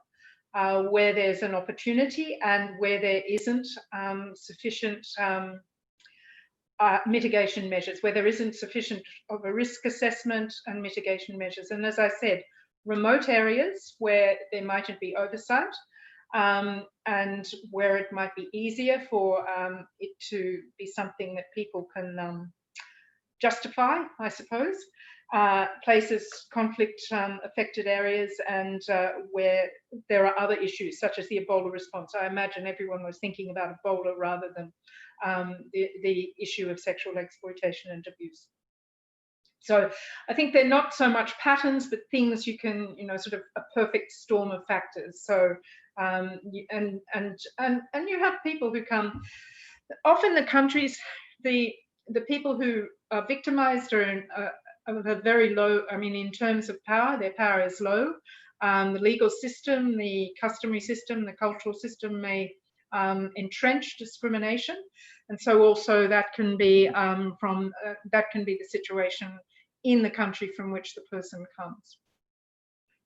where there's an opportunity, and where there isn't sufficient mitigation measures, where there isn't sufficient of a risk assessment and mitigation measures. And as I said, remote areas where there mightn't be oversight, and where it might be easier for it to be something that people can justify, I suppose. Places, conflict affected areas, and where there are other issues such as the Ebola response. I imagine everyone was thinking about Ebola rather than the issue of sexual exploitation and abuse. So I think they're not so much patterns, but things you can, sort of a perfect storm of factors. So and you have people who come. Often the countries, the people who are victimized are a very low. I mean, in terms of power, their power is low. The legal system, the customary system, the cultural system may entrench discrimination, and so also that can be the situation in the country from which the person comes.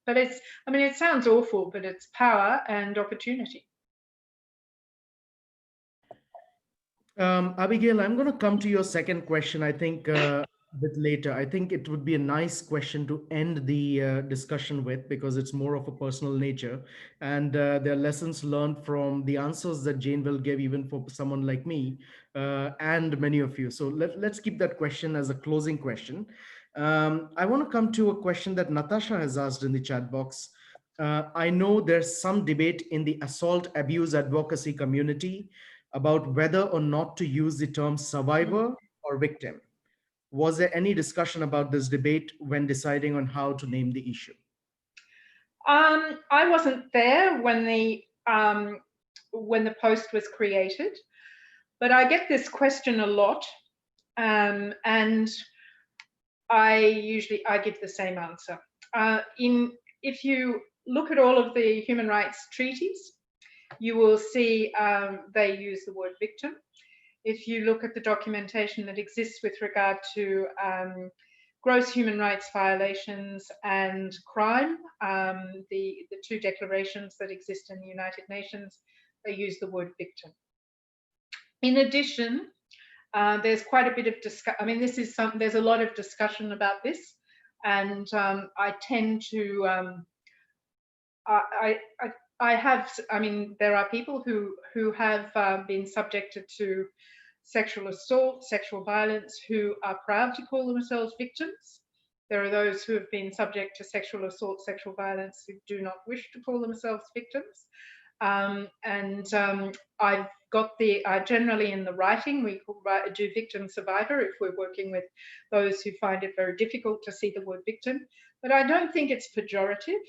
But it sounds awful, but it's power and opportunity. Abigail, I'm going to come to your second question, I think, a bit later. I think it would be a nice question to end the discussion with, because it's more of a personal nature. And there are lessons learned from the answers that Jane will give, even for someone like me and many of you. So let's keep that question as a closing question. I want to come to a question that Natasha has asked in the chat box. I know there's some debate in the assault abuse advocacy community about whether or not to use the term survivor or victim. Was there any discussion about this debate when deciding on how to name the issue? I wasn't there when the post was created, but I get this question a lot, and I give the same answer. If you look at all of the human rights treaties, you will see they use the word victim. If you look at the documentation that exists with regard to gross human rights violations and crime, the two declarations that exist in the United Nations, they use the word victim. In addition, there's quite a bit of discussion. I mean, there's a lot of discussion about this, and I tend to there are people who have been subjected to sexual assault, sexual violence, who are proud to call themselves victims. There are those who have been subject to sexual assault, sexual violence, who do not wish to call themselves victims. I've got generally in the writing, we do victim survivor if we're working with those who find it very difficult to see the word victim. But I don't think it's pejorative.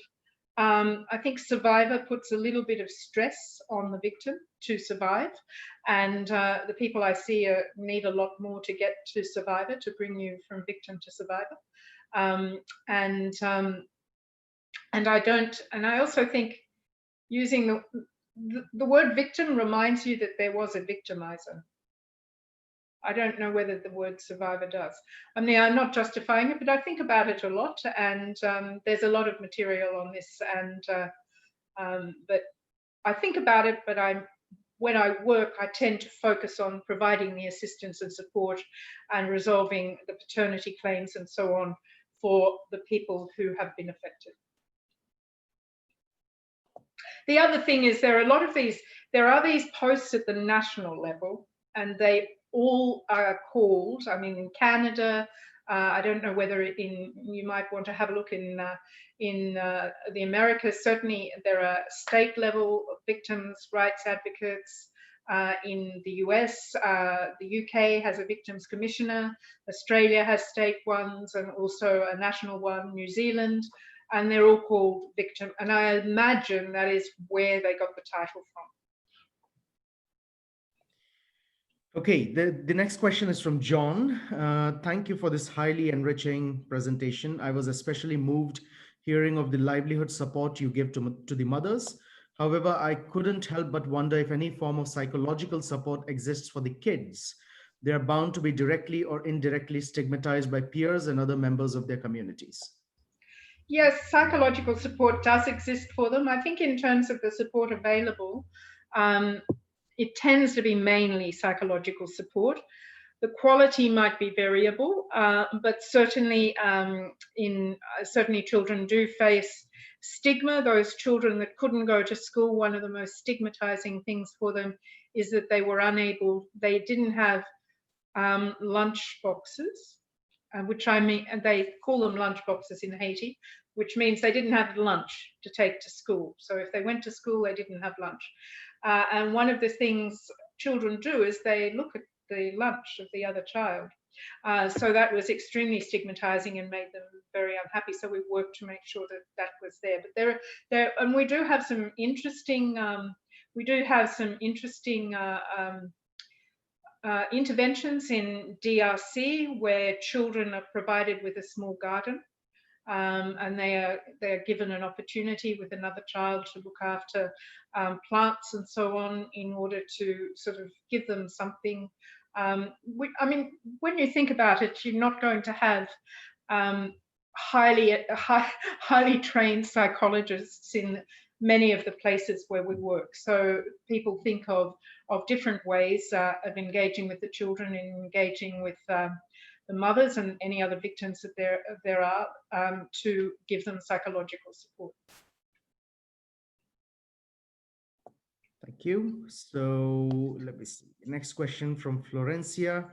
I think survivor puts a little bit of stress on the victim to survive, and the people I see need a lot more to get to survivor, to bring you from victim to survivor. I also think using the word victim reminds you that there was a victimizer. I don't know whether the word survivor does. I mean, I'm not justifying it, but I think about it a lot, and there's a lot of material on this, and but I think about it, but when I work, I tend to focus on providing the assistance and support and resolving the paternity claims and so on for the people who have been affected. The other thing is there are these posts at the national level, and they all are called, I mean, in Canada, I don't know whether you might want to have a look in the Americas. Certainly there are state level victims' rights advocates. In the US, the UK has a victims commissioner, Australia has state ones and also a national one, New Zealand. and they're all called victim. And I imagine that is where they got the title from. Okay, the next question is from John. Thank you for this highly enriching presentation. I was especially moved hearing of the livelihood support you give to the mothers. However, I couldn't help but wonder if any form of psychological support exists for the kids. They are bound to be directly or indirectly stigmatized by peers and other members of their communities. Yes, psychological support does exist for them. I think in terms of the support available, it tends to be mainly psychological support. The quality might be variable, but certainly certainly children do face stigma. Those children that couldn't go to school, one of the most stigmatizing things for them is that they didn't have lunch boxes, which I mean, and they call them lunch boxes in Haiti, which means they didn't have lunch to take to school. So if they went to school, they didn't have lunch. And one of the things children do is they look at the lunch of the other child. So that was extremely stigmatizing and made them very unhappy. So we worked to make sure that that was there. But and we do have some interesting, interventions in DRC where children are provided with a small garden. And they are given an opportunity with another child to look after plants and so on in order to sort of give them something. I mean, when you think about it, you're not going to have highly trained psychologists in many of the places where we work. So people think of different ways of engaging with the children and engaging with the mothers and any other victims that there are to give them psychological support. Thank you. So let me see. Next question from Florencia.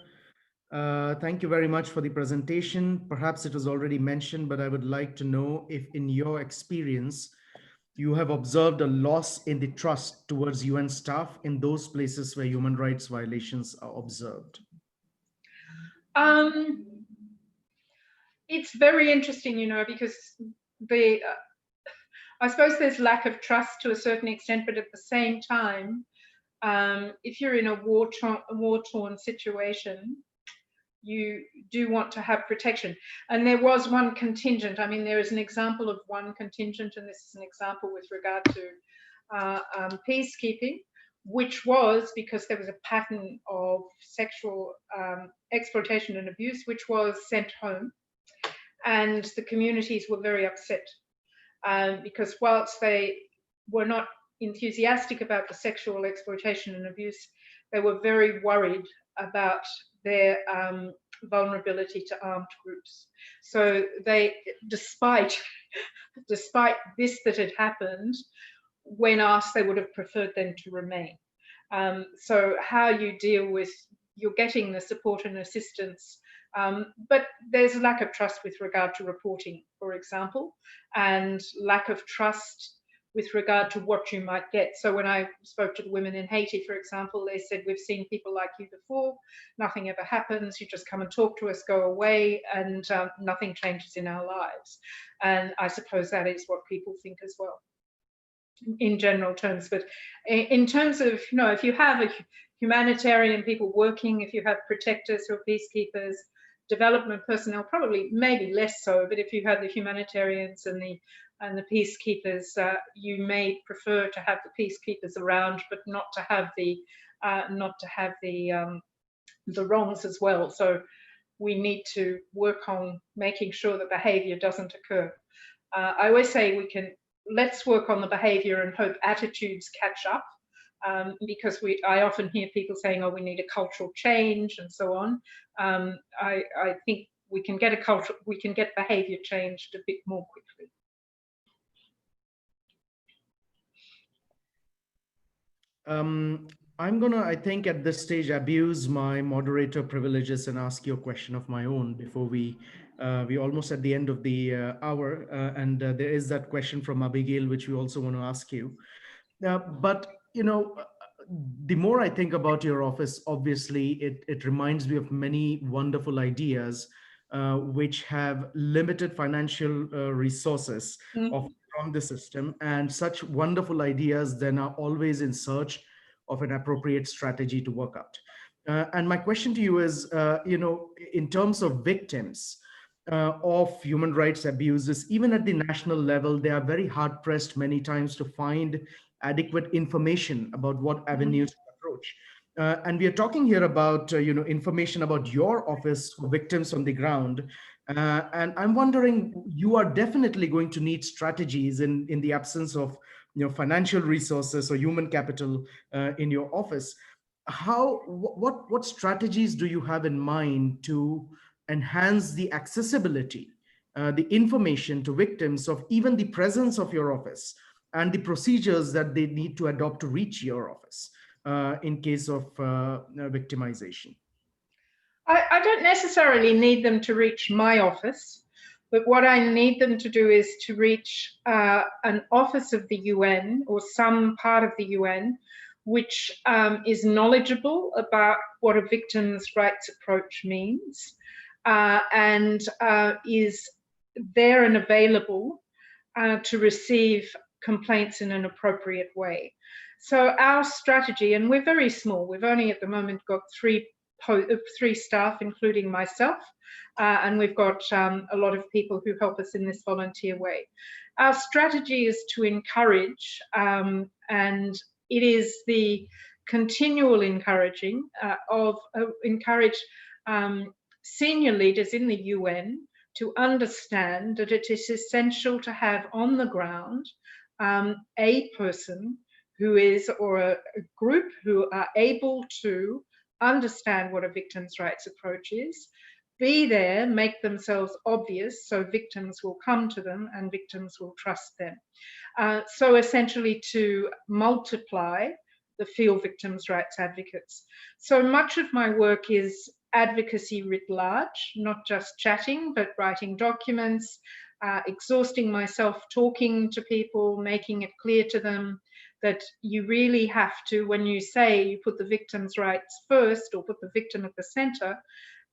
Thank you very much for the presentation. Perhaps it was already mentioned, but I would like to know if in your experience, you have observed a loss in the trust towards UN staff in those places where human rights violations are observed. It's very interesting, you know, because I suppose there's lack of trust to a certain extent, but at the same time, if you're in a war-torn situation, you do want to have protection. And there was one contingent. I mean, there is an example of one contingent, and this is an example with regard to peacekeeping, which was because there was a pattern of sexual exploitation and abuse, which was sent home. And the communities were very upset because whilst they were not enthusiastic about the sexual exploitation and abuse, they were very worried about their vulnerability to armed groups. So they, despite this that had happened, when asked, they would have preferred them to remain. So how you deal with, you're getting the support and assistance, but there's a lack of trust with regard to reporting, for example, and lack of trust with regard to what you might get. So when I spoke to the women in Haiti, for example, they said, we've seen people like you before, nothing ever happens, you just come and talk to us, go away, and nothing changes in our lives. And I suppose that is what people think as well, in general terms. But in terms of, you know, if you have a humanitarian people working, if you have protectors or peacekeepers, development personnel, probably maybe less so, but if you have the humanitarians and the peacekeepers, you may prefer to have the peacekeepers around, but not to have the wrongs as well. So we need to work on making sure that behaviour doesn't occur. I always say let's work on the behaviour and hope attitudes catch up, because I often hear people saying, oh, we need a cultural change and so on. I think we can get behaviour changed a bit more quickly. I'm gonna, I think at this stage, abuse my moderator privileges and ask you a question of my own before we almost at the end of the hour, and there is that question from Abigail, which we also want to ask you. But you know, the more I think about your office, obviously it reminds me of many wonderful ideas which have limited financial resources Mhm. from the system, and such wonderful ideas then are always in search of an appropriate strategy to work out. And my question to you is, in terms of victims of human rights abuses, even at the national level, they are very hard pressed many times to find adequate information about what avenues to approach. And we are talking here about information about your office for victims on the ground. And I'm wondering, you are definitely going to need strategies in the absence of financial resources or human capital in your office. What strategies do you have in mind to enhance the accessibility, the information to victims of even the presence of your office and the procedures that they need to adopt to reach your office in case of victimization? I don't necessarily need them to reach my office, but what I need them to do is to reach an office of the UN or some part of the UN which is knowledgeable about what a victim's rights approach means and is there and available to receive complaints in an appropriate way. So our strategy, and we're very small, we've only at the moment got three staff, including myself, and we've got a lot of people who help us in this volunteer way. Our strategy is to encourage, and it is the continual encouraging encourage senior leaders in the UN to understand that it is essential to have on the ground a person who is, or a group who are able to understand what a victim's rights approach is, be there, make themselves obvious so victims will come to them and victims will trust them. So essentially to multiply the field victims' rights advocates. So much of my work is advocacy writ large, not just chatting, but writing documents, exhausting myself talking to people, making it clear to them that you really have to, when you say you put the victim's rights first or put the victim at the center,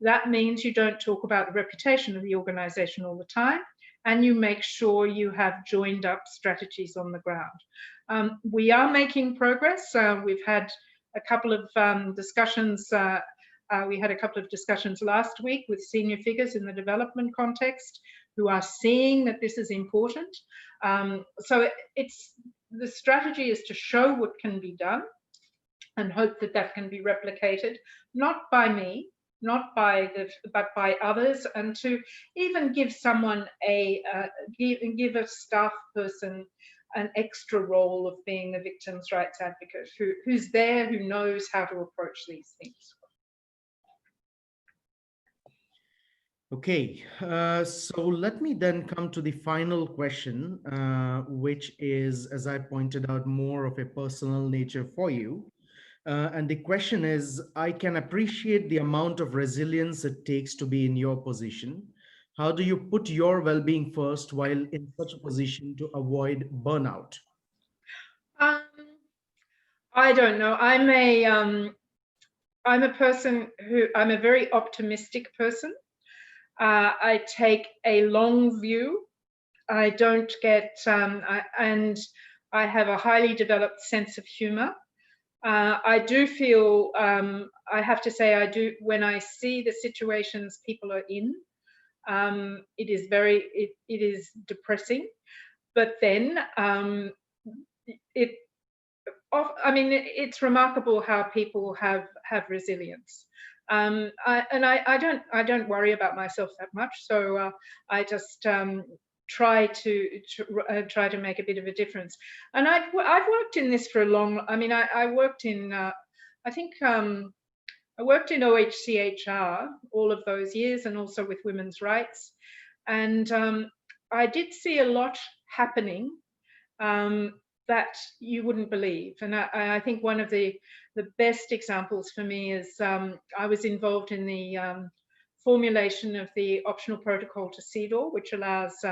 that means you don't talk about the reputation of the organization all the time, and you make sure you have joined up strategies on the ground. We are making progress. We've had a couple of discussions. We had a couple of discussions last week with senior figures in the development context who are seeing that this is important. So the strategy is to show what can be done and hope that that can be replicated, not by me, but by others, and to even give someone give a staff person an extra role of being a victim's rights advocate who's there, who knows how to approach these things. Okay, so let me then come to the final question, which is, as I pointed out, more of a personal nature for you. And the question is, I can appreciate the amount of resilience it takes to be in your position. How do you put your well-being first while in such a position to avoid burnout? Um, I don't know. I'm a person I'm a very optimistic person. I take a long view. I don't get, and I have a highly developed sense of humor. I do feel, I have to say, I do, when I see the situations people are in, it is depressing. But then it's remarkable how people have resilience. I don't worry about myself that much, so I just try to make a bit of a difference. And I've worked in this for a long. I mean, I worked in I think I worked in OHCHR all of those years, and also with women's rights, and I did see a lot happening. That you wouldn't believe. And I think one of the best examples for me is I was involved in the formulation of the optional protocol to CEDAW, which allows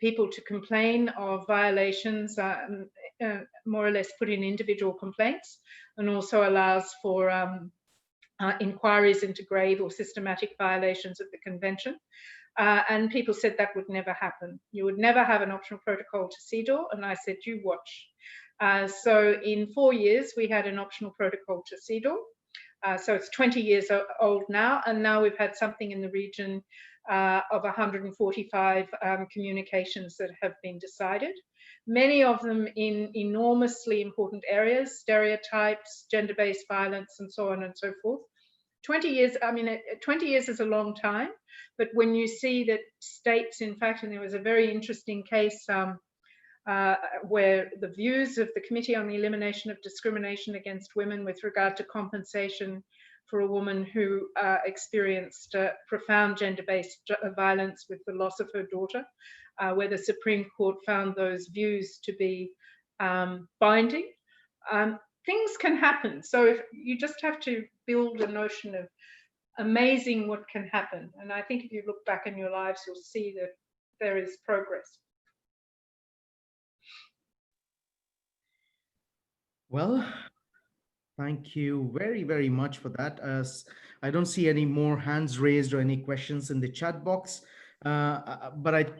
people to complain of violations, more or less put in individual complaints, and also allows for inquiries into grave or systematic violations of the convention. And people said that would never happen. You would never have an optional protocol to CEDAW. And I said, you watch. So in 4 years, we had an optional protocol to CEDAW. So it's 20 years old now. And now we've had something in the region of 145 communications that have been decided. Many of them in enormously important areas, stereotypes, gender-based violence, and so on and so forth. 20 years, I mean, 20 years is a long time, but when you see that states, in fact, and there was a very interesting case where the views of the Committee on the Elimination of Discrimination Against Women with regard to compensation for a woman who experienced profound gender-based violence with the loss of her daughter, where the Supreme Court found those views to be binding. Things can happen. So if you just have to build a notion of amazing what can happen. And I think if you look back in your lives, you'll see that there is progress. Well, thank you very, very much for that. As I don't see any more hands raised or any questions in the chat box, but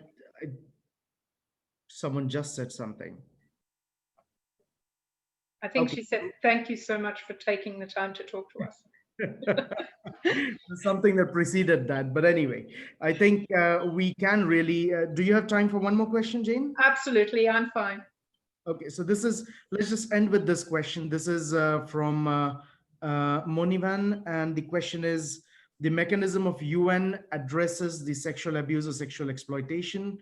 someone just said something. I think she said, thank you so much for taking the time to talk to us. Something that preceded that. But anyway, I think we can really, do you have time for one more question, Jane? Absolutely, I'm fine. Okay, so this is, let's just end with this question. This is from Monivan, and the question is, the mechanism of UN addresses the sexual abuse or sexual exploitation.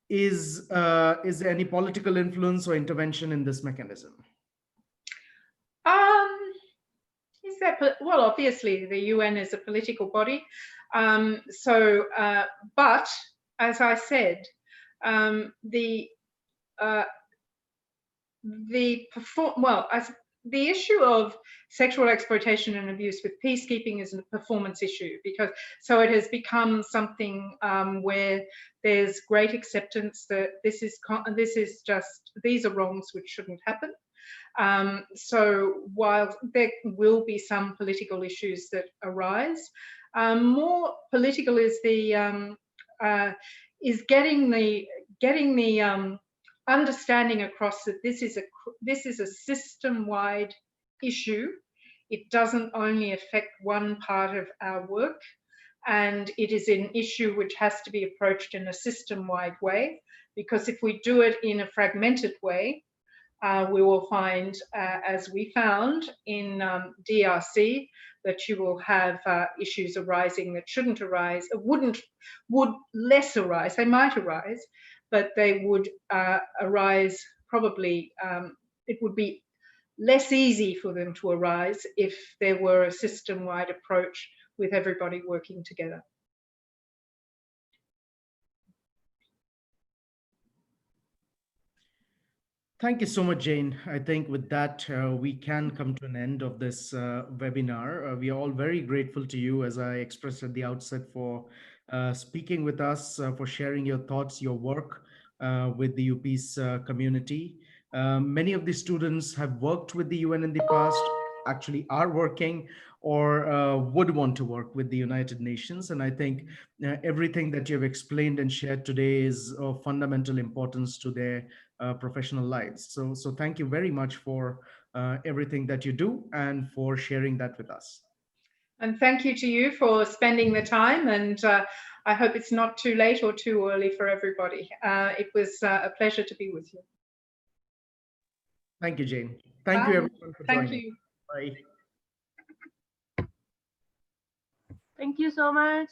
Is there any political influence or intervention in this mechanism? Is that, well, obviously the UN is a political body. But as I said, the issue of sexual exploitation and abuse with peacekeeping is a performance issue, because so it has become something where there's great acceptance that these are wrongs which shouldn't happen. So while there will be some political issues that arise, more political is the getting the understanding across that this is a system-wide issue. It doesn't only affect one part of our work, and it is an issue which has to be approached in a system-wide way, because if we do it in a fragmented way, we will find, as we found in DRC, that you will have issues arising that shouldn't arise, would less arise. They might arise, but they would arise probably, it would be less easy for them to arise if there were a system-wide approach with everybody working together. Thank you so much, Jane. I think with that, we can come to an end of this webinar. We are all very grateful to you, as I expressed at the outset, for speaking with us, for sharing your thoughts, your work with the UPEACE community. Many of the students have worked with the UN in the past, actually are working, or would want to work with the United Nations. And I think everything that you've explained and shared today is of fundamental importance to their professional lives. So thank you very much for everything that you do and for sharing that with us. And thank you to you for spending the time, and I hope it's not too late or too early for everybody. It was a pleasure to be with you. Thank you, Jane. Thank Bye. you, everyone, for joining. Thank you. Bye. Thank you so much.